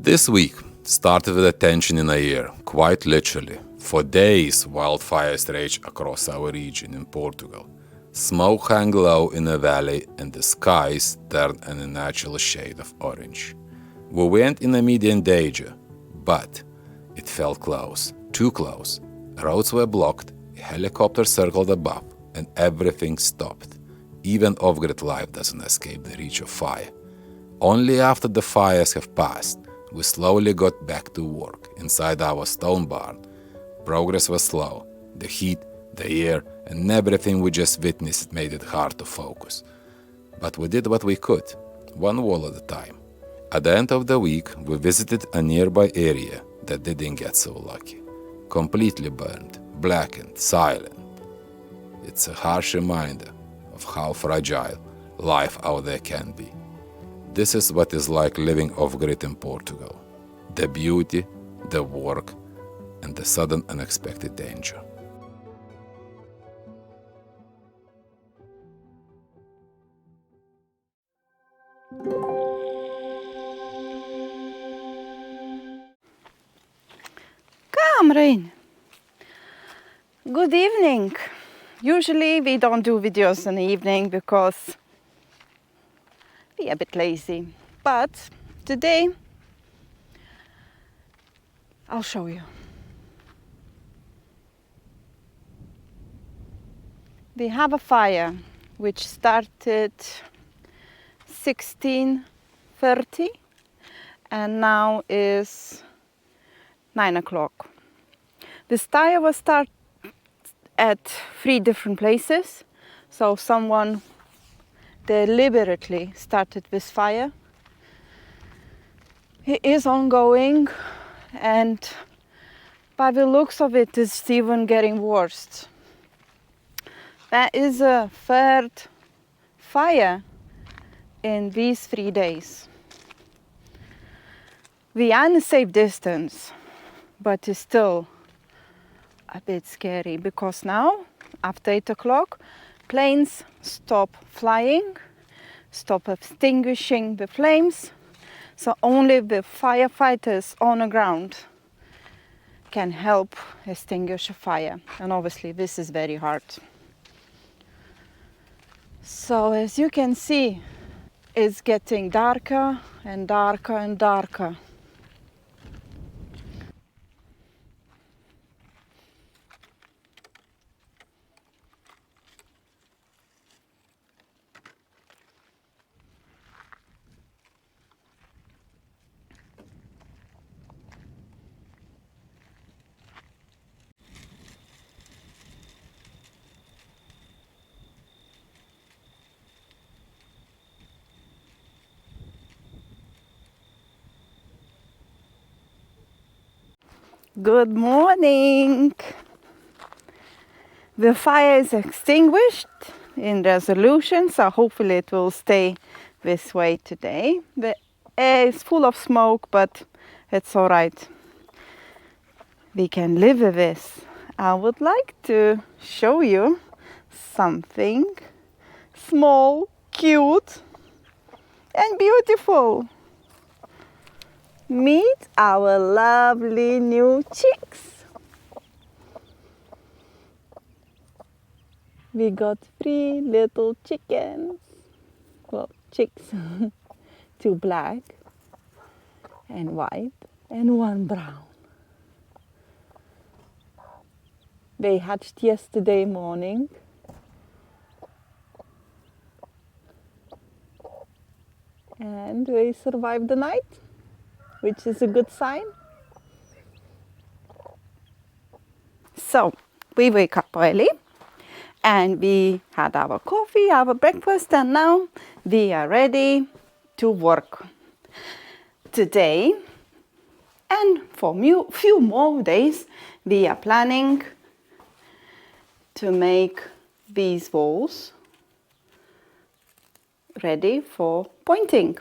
This week started with a tension in the air, quite literally. For days, wildfires raged across our region in Portugal. Smoke hung low in the valley and the skies turned an unnatural shade of orange. We weren't in immediate danger, but it felt close, too close. Roads were blocked, a helicopter circled above, and everything stopped. Even off-grid life doesn't escape the reach of fire. Only after the fires have passed, we slowly got back to work inside our stone barn. Progress was slow. The heat, the air, and everything we just witnessed made it hard to focus. But we did what we could, one wall at a time. At the end of the week, we visited a nearby area that didn't get so lucky. Completely burned, blackened, silent. It's a harsh reminder of how fragile life out there can be. This is what it's like living off-grid in Portugal. The beauty, the work, and the sudden unexpected danger. Come, Rain. Good evening. Usually we don't do videos in the evening because we're a bit lazy. But today I'll show you. We have a fire which started 16:30 and now is 9 o'clock. This fire was started at 3 different places, so someone deliberately started this fire. It is ongoing, and by the looks of it, it's even getting worse. That is a third fire in these 3 days. We are in a safe distance, but it's still a bit scary because now, after 8 o'clock, planes stop flying, stop extinguishing the flames, so only the firefighters on the ground can help extinguish a fire. And obviously this is very hard. So as you can see, it's getting darker and darker and darker. Good morning. The fire is extinguished in resolution, so hopefully it will stay this way today. The air is full of smoke, but it's all right. We can live with this. I would like to show you something small, cute, and beautiful. Meet our lovely new chicks. We got 3 little chickens. Well, chicks. 2 black and white and 1 brown. They hatched yesterday morning. And they survived the night, which is a good sign. So we wake up early and we had our coffee, our breakfast, and now we are ready to work. Today and for few more days, we are planning to make these walls ready for pointing.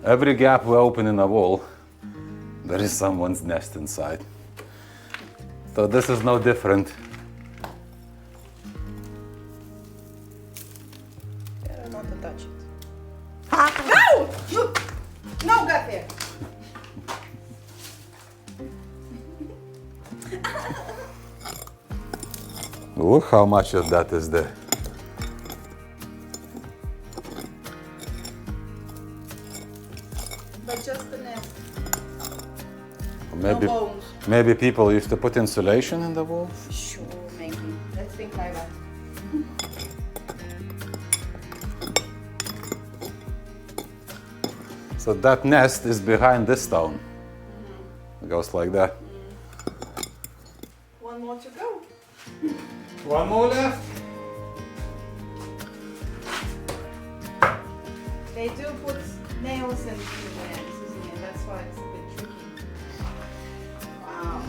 Every gap we open in a wall, there is someone's nest inside. So this is no different. Better not to touch it. No! You! No, get there! Look how much of that is there. But just the nest. Maybe, No bones. maybe people used to put insulation in the walls. Sure, maybe. Let's think like that. So that nest is behind this stone. It goes like that. One more to go. One more left. They do put nails into the ends, isn't it? That's why it's a bit tricky. Wow.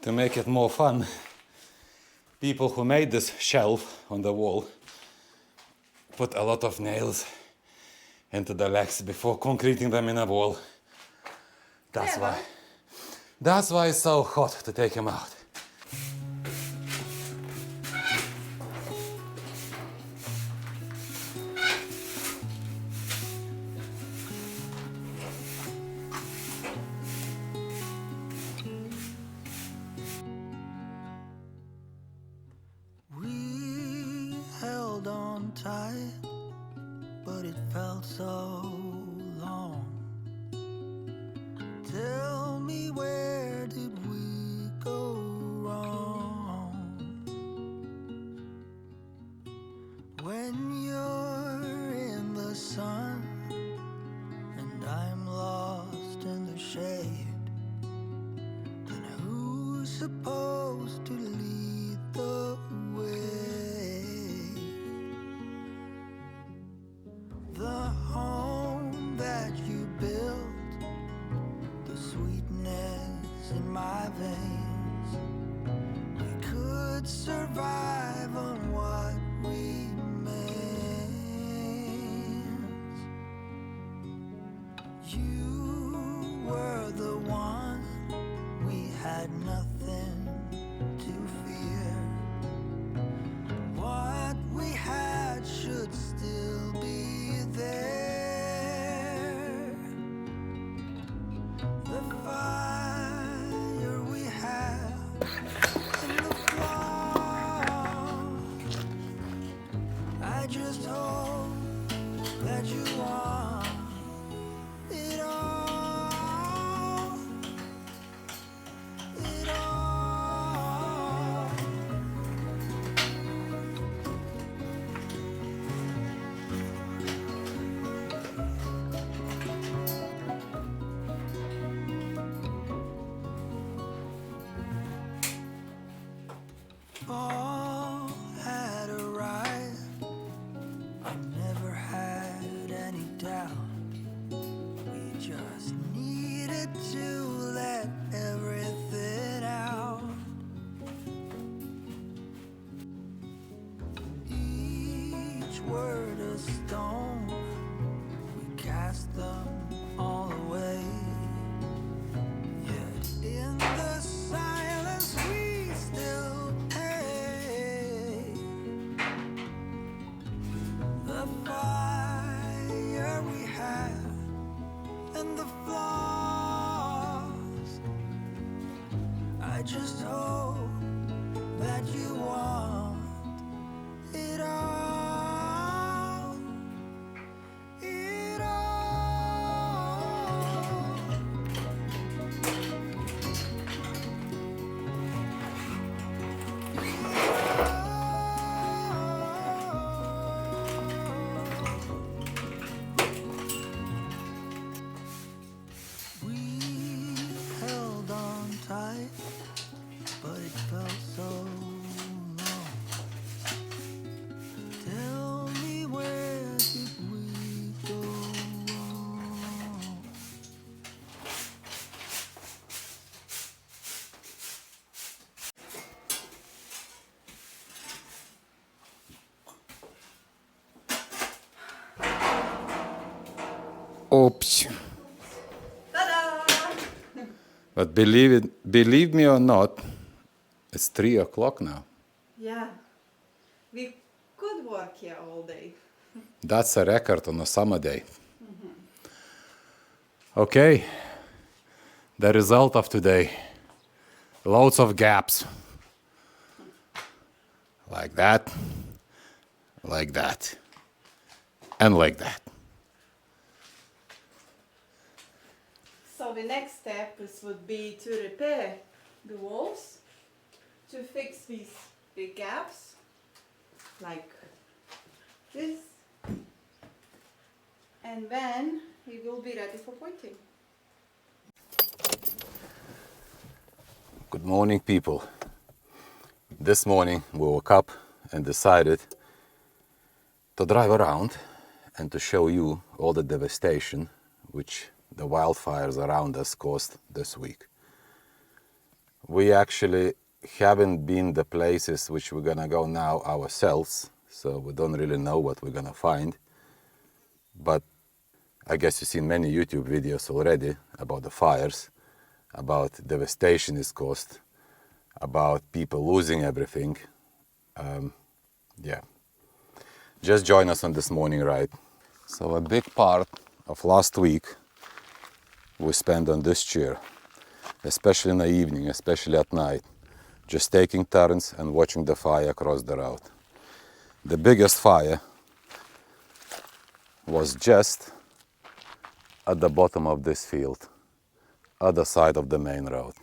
To make it more fun, people who made this shelf on the wall put a lot of nails into the legs before concreting them in a wall. That's why it's so hot to take them out. Tight, but it felt so long. Tell me, where did we go wrong? When you're in the sun and I'm lost in the shade, then who's supposed to lead the way? The home that you built, the sweetness in my veins, we could survive on what remains. You were the one, we had nothing to fear. What we had should still be there. The fire we have in the floor. I just hope that you want it all. It all. Fall had arrived. I never had any doubt. We just needed to let everything out. Each word a stone, we cast them all away. Yet in the silence we still pay. The fire we flaws. I just hope that you want it all. It all. We held on tight, but it felt so long. Tell me, where did we go wrong? Oops. But believe me or not, it's 3 o'clock now. Yeah, we could work here all day. That's a record on a summer day. Okay, the result of today. Loads of gaps. Like that, and like that. So the next step would be to repair the walls, to fix these big gaps, like this, and then we will be ready for pointing. Good morning, people. This morning we woke up and decided to drive around and to show you all the devastation which the wildfires around us caused this week. We actually haven't been the places which we're gonna go now ourselves, so we don't really know what we're gonna find. But I guess you've seen many YouTube videos already about the fires, about devastation is caused, about people losing everything. Yeah, just join us on this morning ride. So a big part of last week we spent on this chair, especially in the evening, especially at night, just taking turns and watching the fire across the road. The biggest fire was just at the bottom of this field, other side of the main road.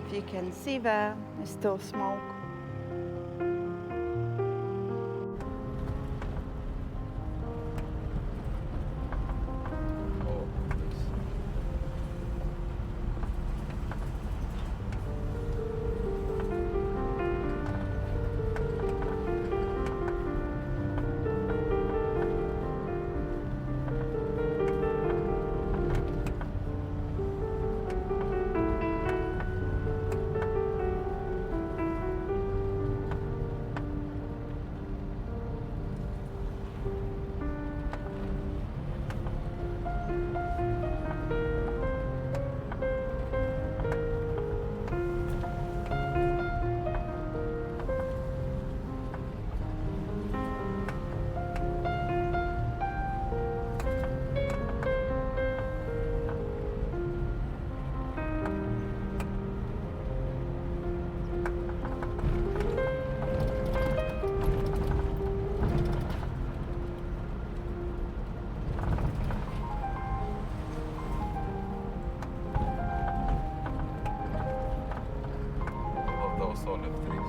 If you can see there's still smoke. those olive trees.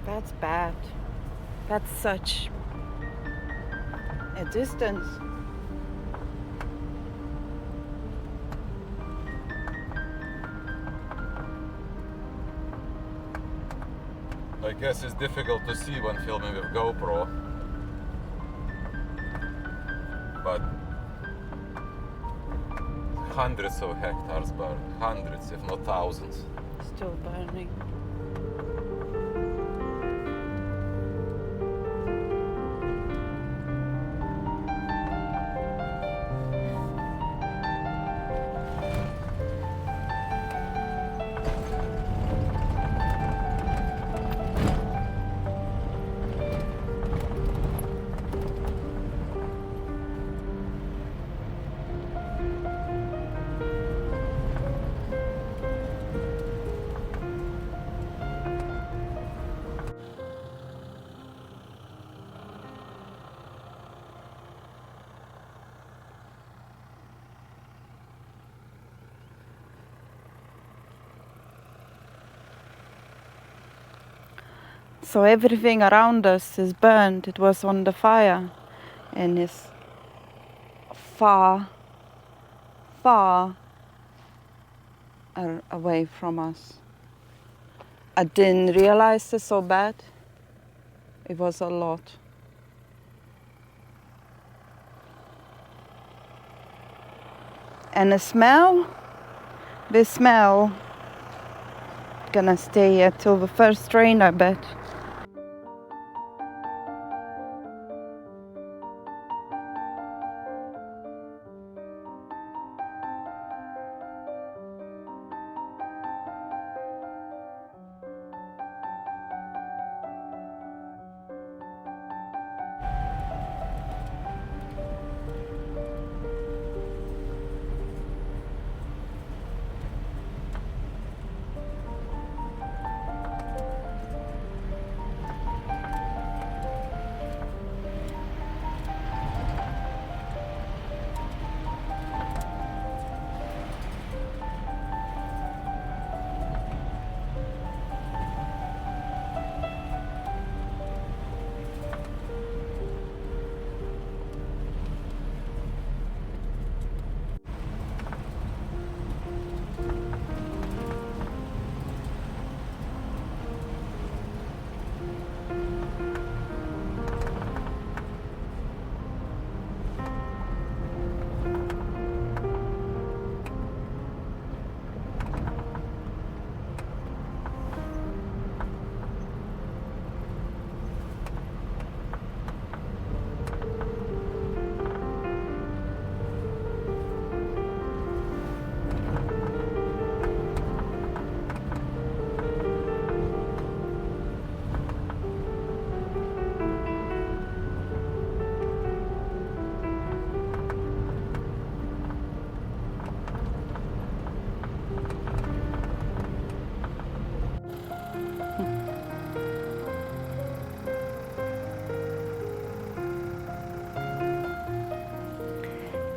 That's bad. That's such a distance. I guess it's difficult to see when filming with GoPro, but hundreds of hectares burned, hundreds if not thousands. Still burning. So everything around us is burned. It was on the fire and is far, far away from us. I didn't realize it's so bad. It was a lot. And the smell, gonna stay here till the first rain, I bet.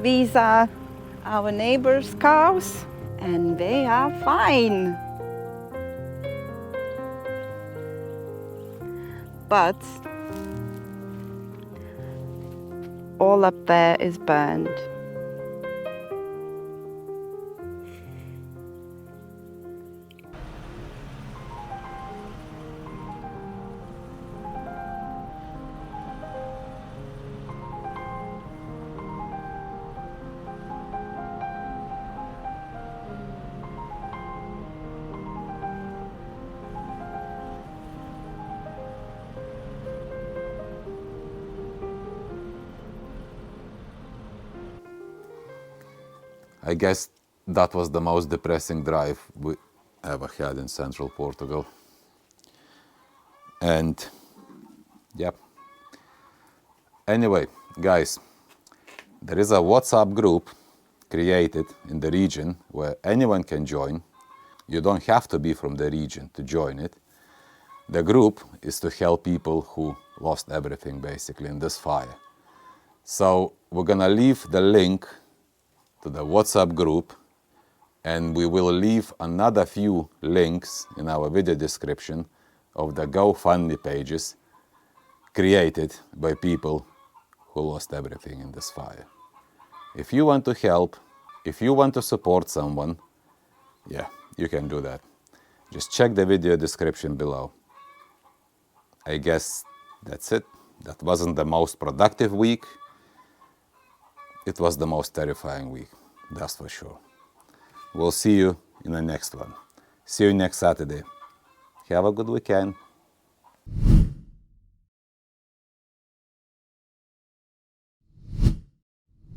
These are our neighbors' cows, and they are fine. But all up there is burned. I guess that was the most depressing drive we ever had in Central Portugal. And yeah. Anyway, guys, There is a WhatsApp group created in the region where anyone can join. You don't have to be from the region to join it. The group is to help people who lost everything basically in this fire. So we're gonna leave the link to the WhatsApp group, and we will leave another few links in our video description of the GoFundMe pages created by people who lost everything in this fire. If you want to help, if you want to support someone, yeah, you can do that. Just check the video description below. I guess that's it. That wasn't the most productive week. It was the most terrifying week, that's for sure. We'll see you in the next one. See you next Saturday. Have a good weekend.